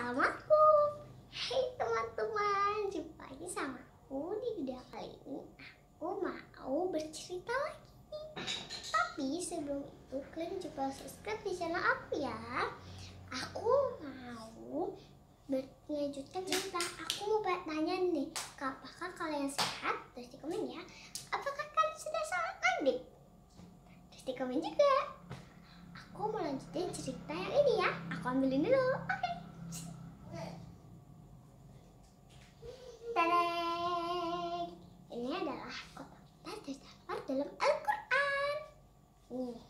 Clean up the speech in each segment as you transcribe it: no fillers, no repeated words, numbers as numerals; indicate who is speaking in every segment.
Speaker 1: Assalamualaikum. Hai teman-teman, jumpa lagi sama aku di video kali ini. Aku mau bercerita lagi. Tapi sebelum itu kalian juga subscribe di channel aku ya. Aku mau melanjutkan cerita. Aku mau tanya nih, apakah kalian sehat? Terus di komen ya. Apakah kalian sudah sholat maghrib? Terus di komen juga. Aku mau lanjutin cerita yang ini ya. Aku ambilin dulu. Oke. Tadang! Ini adalah kota-kota terdapat dalam Al-Quran. Nih,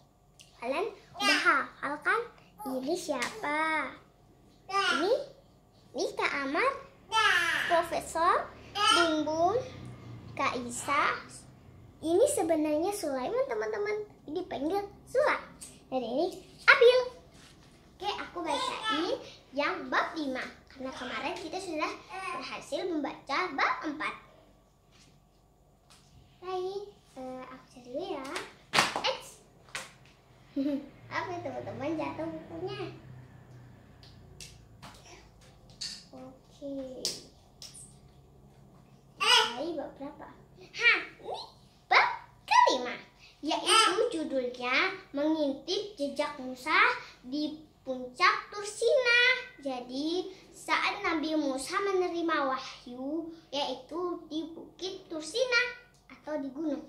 Speaker 1: kalian udah hafal kan? Ini siapa? Ini Kak Amar, Profesor, Bung Bung, Kak Isa. Ini sebenarnya Sulaiman teman-teman. Dipanggil Sula. Dan ini Abil. Oke, aku bacain yang bab 5. Karena kemarin kita sudah berhasil membaca bab 4. Baik, aku cari dulu ya. Apa ya teman-teman, jatuh bukunya. Oke. Baik, bab berapa? Ini bab kelima. Yaitu judulnya Mengintip Jejak Musa di Puncak Tursina. Jadi saat Nabi Musa menerima wahyu, yaitu di Bukit Tursina atau di gunung.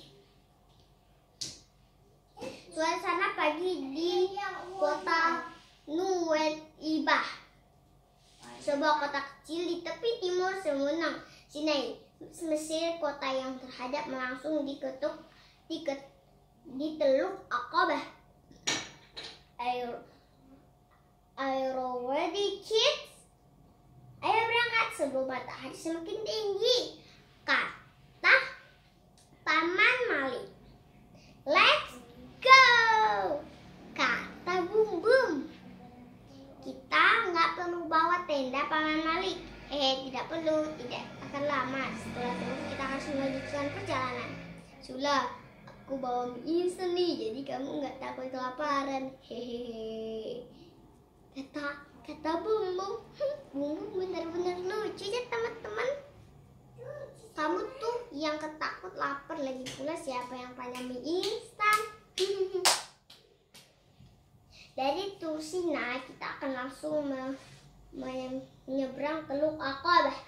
Speaker 1: Suasana pagi di kota Nuwaibah, sebuah kota kecil di tepi timur semenanjung Sinai, Mesir. Kota yang terhadap langsung di Teluk Aqabah. Ayo ready kids, ayo berangkat sebelum matahari semakin tinggi, kata Paman Malik. Let's go, kata Bum Bum. Kita nggak perlu bawa tenda Paman Malik. Tidak perlu, tidak akan lama. Setelah itu kita harus melanjutkan perjalanan. Sulah, aku bawa mie instan nih, jadi kamu nggak takut kelaparan. Hehehe. Kata Bum Bum. Bum Bum benar-benar lucu ya teman-teman. Kamu tuh yang ketakut lapar, lagi pula siapa yang punya mie instan? Dari Tursina kita akan langsung menyeberang Teluk Aqabah,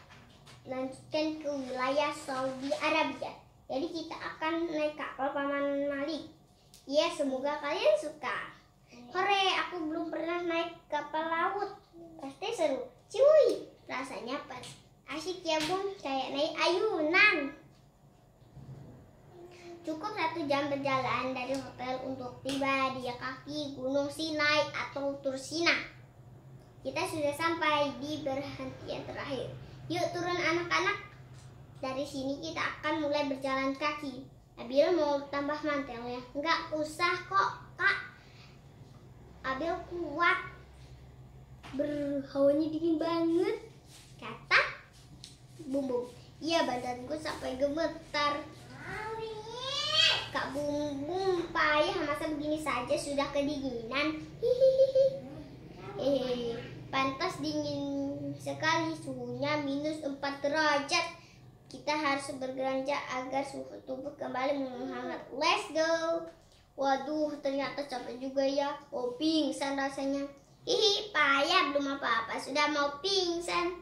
Speaker 1: lanjutkan ke wilayah Saudi Arabia. Jadi kita akan naik kapal Paman Malik. Ya, semoga kalian suka. Hore, aku belum pernah naik kapal laut. Pasti seru. Cuy, rasanya pas asik ya Bung, kayak naik ayunan. Cukup 1 jam berjalan dari hotel untuk tiba di kaki Gunung Sinai atau Tursina. Kita sudah sampai di berhentian terakhir. Yuk turun anak-anak. Dari sini kita akan mulai berjalan kaki. Abil mau tambah mantel ya? Enggak usah kok Kak. Abil kuat. Hawanya dingin banget, kata Bum Bum. Iya, badanku sampai gemetar. Kak Bum Bum payah, masa begini saja sudah kedinginan. Pantas dingin sekali, suhunya -4 derajat. Kita harus bergerak agar suhu tubuh kembali menghangat. Let's go. Waduh, ternyata capek juga ya. Oh, pingsan rasanya. Payah, belum apa-apa sudah mau pingsan.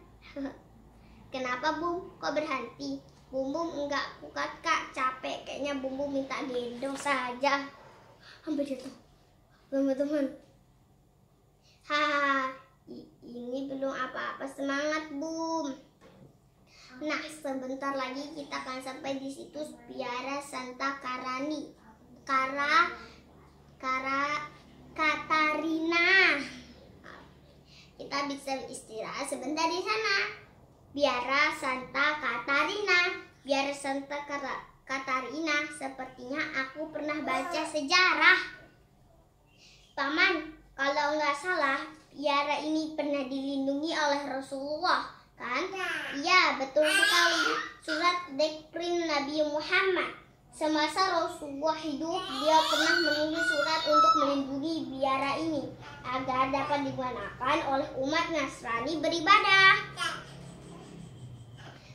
Speaker 1: Kenapa Bum? Kok berhenti? Bum Bum enggak kuat Kak, capek. Kayaknya Bum Bum minta gendong saja. Hampir jatuh teman-teman. Ini belum apa-apa, semangat Bum. Nah, sebentar lagi kita akan sampai di situs Biara Santa Katarina. Kita bisa istirahat sebentar di sana. Biara Santa Katarina. Biara Santa Katarina. Sepertinya aku pernah baca sejarah. Paman, kalau nggak salah, biara ini pernah dilindungi oleh Rasulullah, kan? Iya, betul sekali. Surat Dekrin Nabi Muhammad Semasa Rasulullah hidup, dia pernah menulis surat untuk melindungi biara ini agar dapat digunakan oleh umat Nasrani beribadah.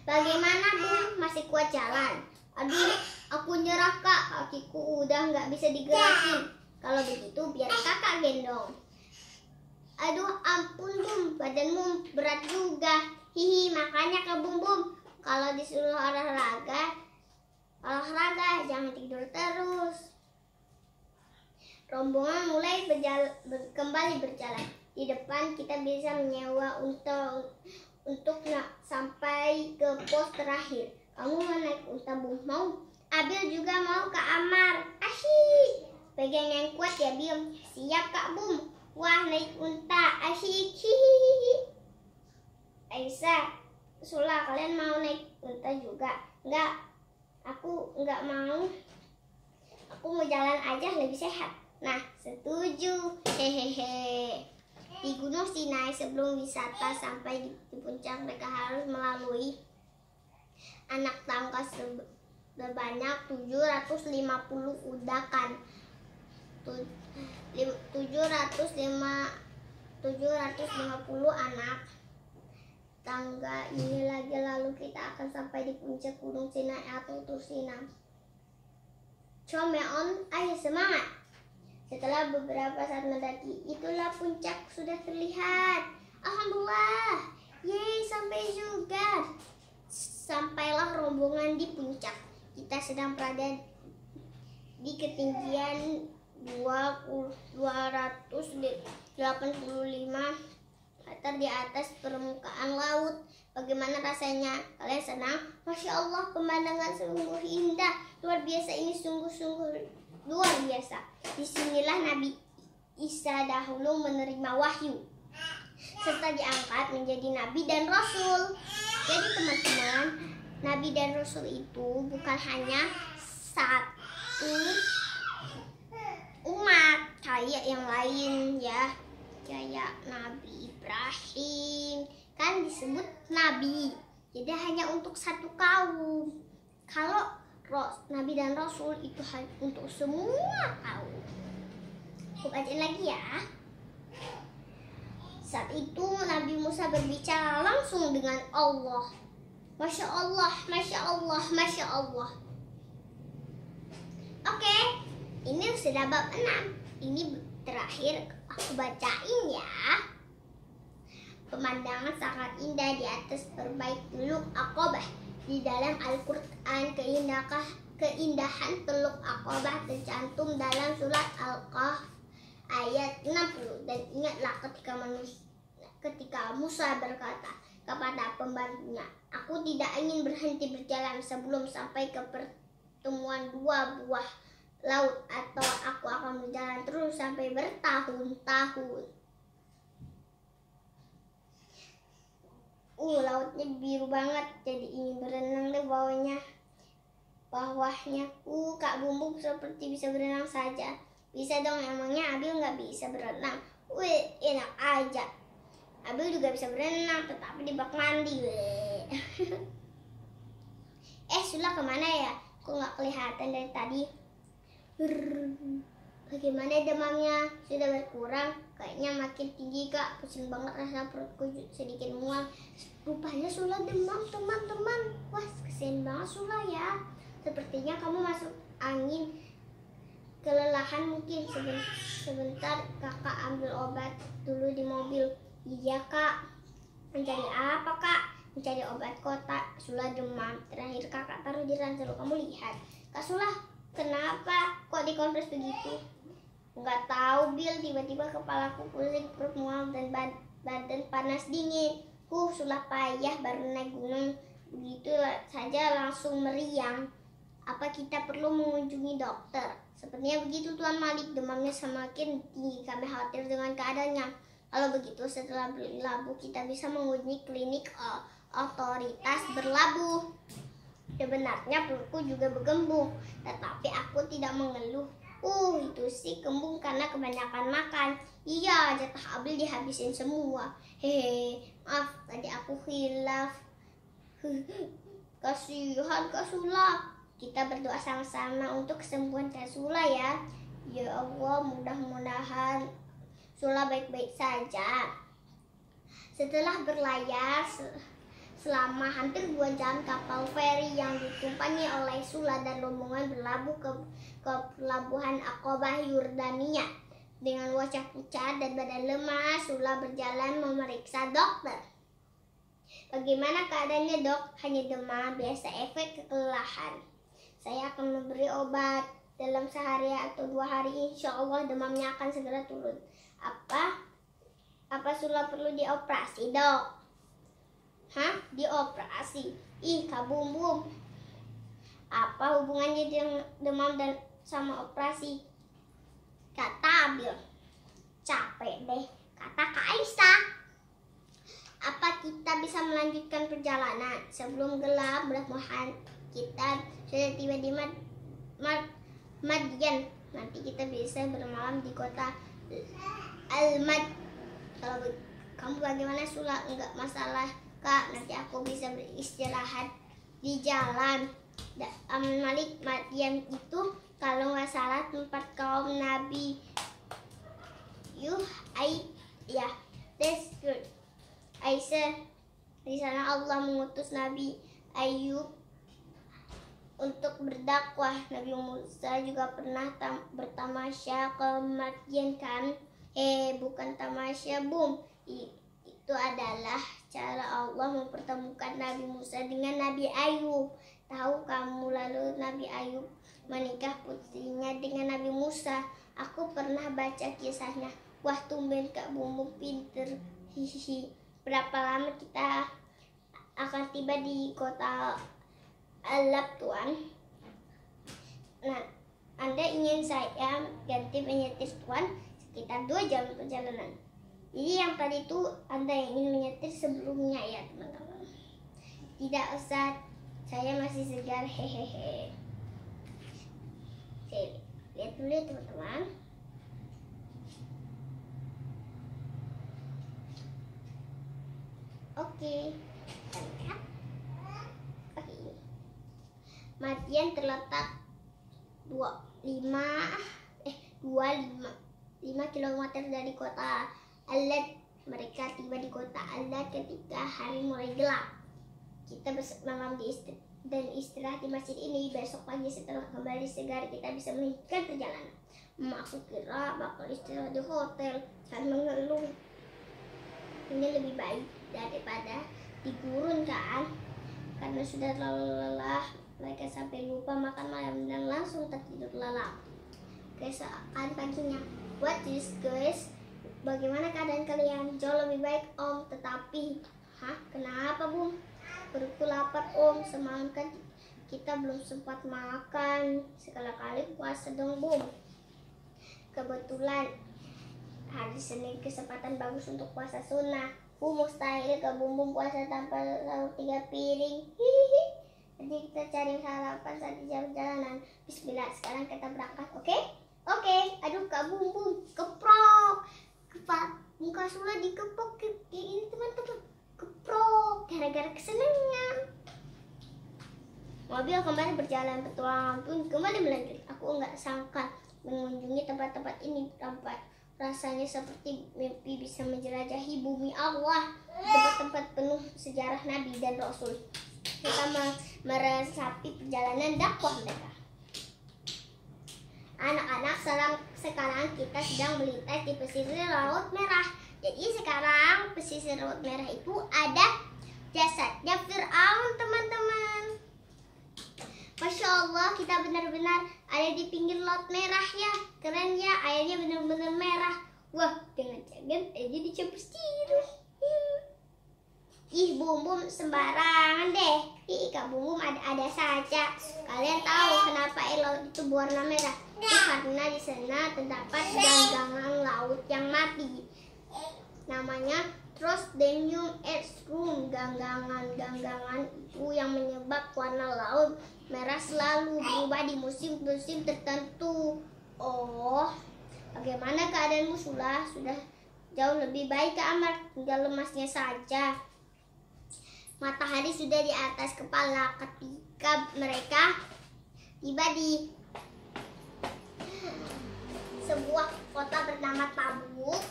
Speaker 1: Bagaimana, Bung? Masih kuat jalan? Aduh, aku nyerah, Kak. Kakiku udah nggak bisa digerakin. Kalau begitu, biar kakak gendong. Aduh, ampun, Bum. Badanmu berat juga. Hihi, makanya ke Bum. Kalau disuruh olahraga, jangan tidur terus. Rombongan mulai kembali berjalan. Di depan kita bisa menyewa unta untuk sampai ke pos terakhir. Kamu mau naik unta, Bum? Mau? Abil juga mau, Kak Amar. Asyik. Pegang yang kuat ya, Bil. Siap, Kak Bum. Wah, naik unta. Asyik. Hihihi. Aisyah, Sula, kalian mau naik unta juga? Enggak. Aku enggak mau. Aku mau jalan aja, lebih sehat. Nah, setuju. Hehehe. Di Gunung Sinai sebelum wisata sampai di puncak, mereka harus melalui anak tangga sebanyak 750 kudakan. 750 anak tangga ini lagi, lalu kita akan sampai di puncak Gunung Sinai atau Tursina. Comeon, ayo semangat! Setelah beberapa saat mendaki, itulah puncak sudah terlihat. Alhamdulillah, yeay, sampai juga. Sampailah rombongan di puncak. Kita sedang berada di ketinggian 285 meter di atas permukaan laut. Bagaimana rasanya? Kalian senang? Masya Allah, pemandangan sungguh indah. Luar biasa, ini sungguh-sungguh luar biasa. Disinilah Nabi Isa dahulu menerima wahyu serta diangkat menjadi Nabi dan Rasul. Jadi teman-teman, Nabi dan Rasul itu bukan hanya satu umat kayak yang lain ya. Kayak Nabi Ibrahim kan disebut Nabi, jadi hanya untuk satu kaum. Kalau Nabi dan Rasul itu untuk semua kaum. Aku bacain lagi ya. Saat itu Nabi Musa berbicara langsung dengan Allah. Masya Allah, Masya Allah, Masya Allah. Oke, ini sudah bab 6. Ini terakhir aku bacain ya. Pemandangan sangat indah di atas Teluk Aqabah. Di dalam Al-Quran, keindahan Teluk Aqabah tercantum dalam surat Al-Kahf ayat 60. Dan ingatlah ketika Musa berkata kepada pembantunya, aku tidak ingin berhenti berjalan sebelum sampai ke pertemuan dua buah laut, atau aku akan berjalan terus sampai bertahun-tahun. Lautnya biru banget, jadi ingin berenang deh bawahnya. Kak Bumbung seperti bisa berenang saja. Bisa dong, emangnya Abil nggak bisa berenang? Enak aja. Abil juga bisa berenang, tetapi di bak mandi. Sula kemana ya? Kok nggak kelihatan dari tadi? Bagaimana demamnya? Sudah berkurang? Kayaknya makin tinggi, Kak. Pusing banget, rasa perutku sedikit mual. Rupanya Sula demam, teman-teman. Wah, kesian banget Sula ya. Sepertinya kamu masuk angin. Kelelahan mungkin. Sebentar, Kakak ambil obat dulu di mobil. Iya, Kak. Mencari apa, Kak? Mencari obat kotak. Sula demam. Terakhir Kakak taruh di ransel. Kamu lihat. Kak Sula, kenapa kok dikompres begitu? Nggak tahu, Bil. Tiba-tiba kepalaku pusing, perut mual, dan badan panas dingin. Sulah payah baru naik gunung. Begitu saja langsung meriang. Apa kita perlu mengunjungi dokter? Sepertinya begitu, Tuan Malik. Demamnya semakin tinggi. Kami khawatir dengan keadaannya. Kalau begitu, setelah berlabuh, kita bisa mengunjungi klinik otoritas berlabuh. Sebenarnya perutku juga bergembung, tetapi aku tidak mengeluh. Itu sih kembung karena kebanyakan makan. Iya, jatah Abil dihabisin semua. Maaf, tadi aku hilaf. Kasihan Kak Sula. Kita berdoa sama-sama untuk kesembuhan Kak Sula ya. Ya Allah, mudah-mudahan Sula baik-baik saja. Setelah berlayar selama hampir 2 jam, kapal feri yang ditumpangi oleh Sula dan rombongan berlabuh ke pelabuhan Aqabah, Yordania. Dengan wajah pucat dan badan lemah, Sula berjalan memeriksa dokter. Bagaimana keadaannya, Dok? Hanya demam, biasa efek kelelahan. Saya akan memberi obat. Dalam sehari atau 2 hari, insya Allah demamnya akan segera turun. Apa Sula perlu dioperasi, Dok? Hah? Dioperasi? Ih, Kak Bum Bum. Apa hubungannya dengan demam dan sama operasi? Kata Abil. Capek deh, kata Kak Aisyah. Apa kita bisa melanjutkan perjalanan? Sebelum gelap, mudah-mudahan kita sudah tiba di Madian. Nanti kita bisa bermalam di kota Al-Mad. Kalau kamu bagaimana, Sula? Enggak masalah, Kak. Nanti aku bisa beristirahat di jalan. Amin Malik, Madian itu kalau nggak salah tempat kaum Nabi ya, that's good. Aisyah, di sana Allah mengutus Nabi Ayub untuk berdakwah. Nabi Musa juga pernah bertamasya ke Madian kan? Bukan tamasya, Bum. Itu adalah cara Allah mempertemukan Nabi Musa dengan Nabi Ayub. Tahu kamu, lalu Nabi Ayub menikah putrinya dengan Nabi Musa. Aku pernah baca kisahnya. Wah, tumben Kak Bumbu pinter. Hihihi. Berapa lama kita akan tiba di kota Alab, Tuan? Nah, Anda ingin saya ganti penyetir, Tuan? Sekitar 2 jam perjalanan. Jadi yang tadi itu Anda yang ingin menyetir sebelumnya ya, teman-teman. Tidak usah, saya masih segar, hehehe. Oke, lihat dulu ya, teman-teman. Oke, kita lihat. Oke, ini Madian terletak 5 km dari kota Alad. Mereka tiba di kota Alad ketika hari mulai gelap. Kita bermalam dan istirahat di masjid ini. Besok pagi setelah kembali segar, kita bisa melanjutkan perjalanan. Aku kira bakal istirahat di hotel dan mengeluh. Ini lebih baik daripada di gurun kan? Karena sudah terlalu lelah, mereka sampai lupa makan malam dan langsung tertidur lelap. Keesokan paginya, what is guys? Bagaimana keadaan kalian? Jauh lebih baik, Om. Tetapi, kenapa, Bum? Perutku lapar, Om. Semalam kan kita belum sempat makan. Sekali-kali puasa dong, Bum. Kebetulan hari Senin kesempatan bagus untuk puasa sunnah. Mustahil ke Bum puasa tanpa sahur 3 piring. Hihihi. Jadi kita cari sarapan saat di jalan-jalanan. Bismillah, sekarang kita berangkat, oke? Oke. Aduh, Kak Bum keprok. Muka Sula dikepok kayak ini, teman-teman. Keprok gara-gara kesenangan. Mobil kembali berjalan, petualangan pun kembali melanjut. Aku nggak sangka mengunjungi tempat-tempat ini. Rasanya seperti mimpi bisa menjelajahi bumi Allah. Tempat-tempat penuh sejarah Nabi dan Rasul. Kita meresapi perjalanan dakwah mereka. Anak-anak, sekarang kita sedang melintas di pesisir Laut Merah. Jadi sekarang pesisir Laut Merah itu ada jasadnya Fir'aun, teman-teman. Masya Allah, kita benar-benar ada di pinggir Laut Merah ya. Keren ya, airnya benar-benar merah. Wah, jangan-jangan aja dicampur sirup. Ih, Bum sembarangan deh. Ih, Kak Bum ada saja. Kalian tahu kenapa air laut itu berwarna merah? Itu karena di sana terdapat ganggangan laut yang mati. Namanya Troosdenium Earthworm. Ganggangan itu yang menyebab warna laut merah selalu berubah di musim-musim tertentu. Oh, bagaimana keadaanmu, Sula? Sudah jauh lebih baik, Kak Amar. Tinggal lemasnya saja. Matahari sudah di atas kepala ketika mereka tiba di sebuah kota bernama Tabuk.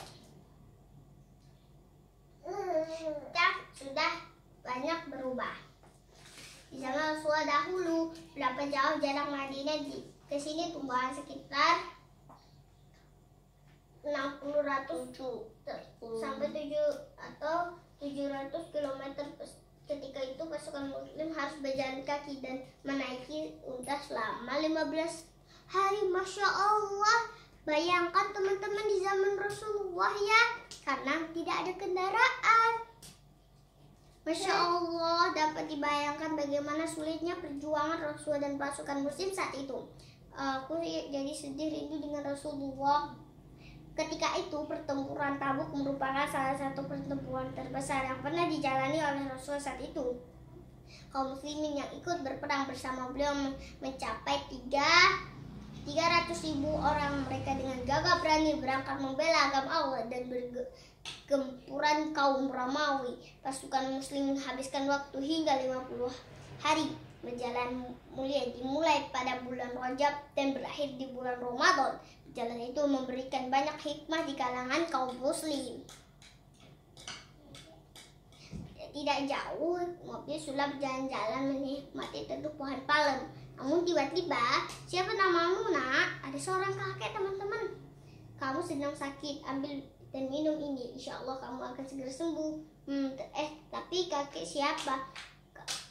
Speaker 1: Sudah banyak berubah. Di zaman Rasulullah dahulu, berapa jauh jarak Madinah ke sini tumbuhan sekitar 600 sampai 700 km. Ketika itu pasukan muslim harus berjalan kaki dan menaiki unta selama 15 hari. Masya Allah, bayangkan teman-teman di zaman Rasulullah ya, karena tidak ada kendaraan. Masya Allah, dapat dibayangkan bagaimana sulitnya perjuangan Rasulullah dan pasukan muslim saat itu. Aku jadi sedih rindu dengan Rasulullah. Ketika itu pertempuran Tabuk merupakan salah satu pertempuran terbesar yang pernah dijalani oleh Rasulullah saat itu. Kaum muslimin yang ikut berperang bersama beliau mencapai 300.000 orang. Mereka dengan gagah berani berangkat membela agama Allah dan bergempuran kaum Romawi. Pasukan muslim menghabiskan waktu hingga 50 hari berjalan mulia, dimulai pada bulan Rajab dan berakhir di bulan Ramadan. Perjalanan itu memberikan banyak hikmah di kalangan kaum muslim. Tidak jauh, mobil sudah berjalan-jalan menikmati teduh pohon palem. Namun tiba-tiba, siapa namamu nak? Ada seorang kakek teman-teman. Kamu sedang sakit, ambil dan minum ini. Insya Allah kamu akan segera sembuh. Tapi kakek siapa?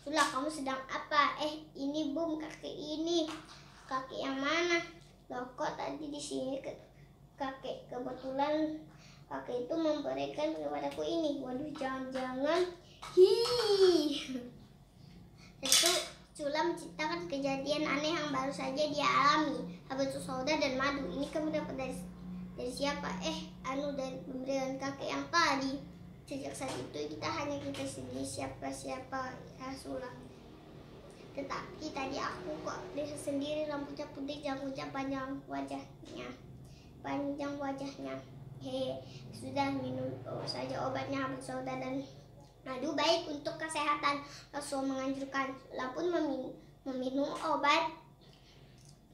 Speaker 1: Sudah, kamu sedang apa? Ini bum, kakek ini. Kakek yang mana? Loh, kok tadi di sini kakek? Kebetulan kakek itu memberikan kepadaku ini. Waduh, jangan-jangan itu Sula menciptakan kejadian aneh yang baru saja dia alami. Habatus sauda dan madu. Ini kamu dapat dari siapa? Dari pemberian kakek yang tadi. Sejak saat itu kita sendiri, siapa-siapa ya Sula. Tetapi tadi aku kok lihat sendiri rambutnya putih, jangkutnya panjang wajahnya. Sudah minum saja obatnya habatus sauda dan madu baik untuk kesehatan. Rasul menganjurkan pun meminum obat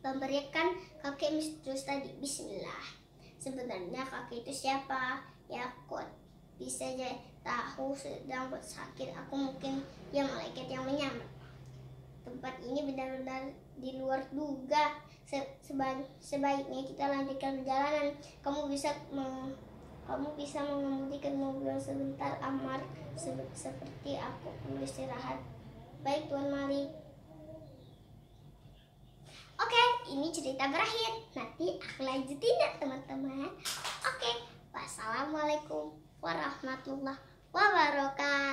Speaker 1: memberikan kakek misterius tadi. Bismillah. Sebenarnya kakek itu siapa? Ya kok bisa jadi tahu sedang sakit. Aku mungkin ya malaikat yang menyamar. Tempat ini benar-benar di luar duga. Sebaiknya kita lanjutkan perjalanan. Kamu bisa mengemudikan mobil sebentar, Ammar, seperti aku perlu istirahat. Baik Tuan Malik. Oke, ini cerita berakhir. Nanti aku lanjutin ya teman-teman. Oke, wassalamualaikum warahmatullahi wabarakatuh.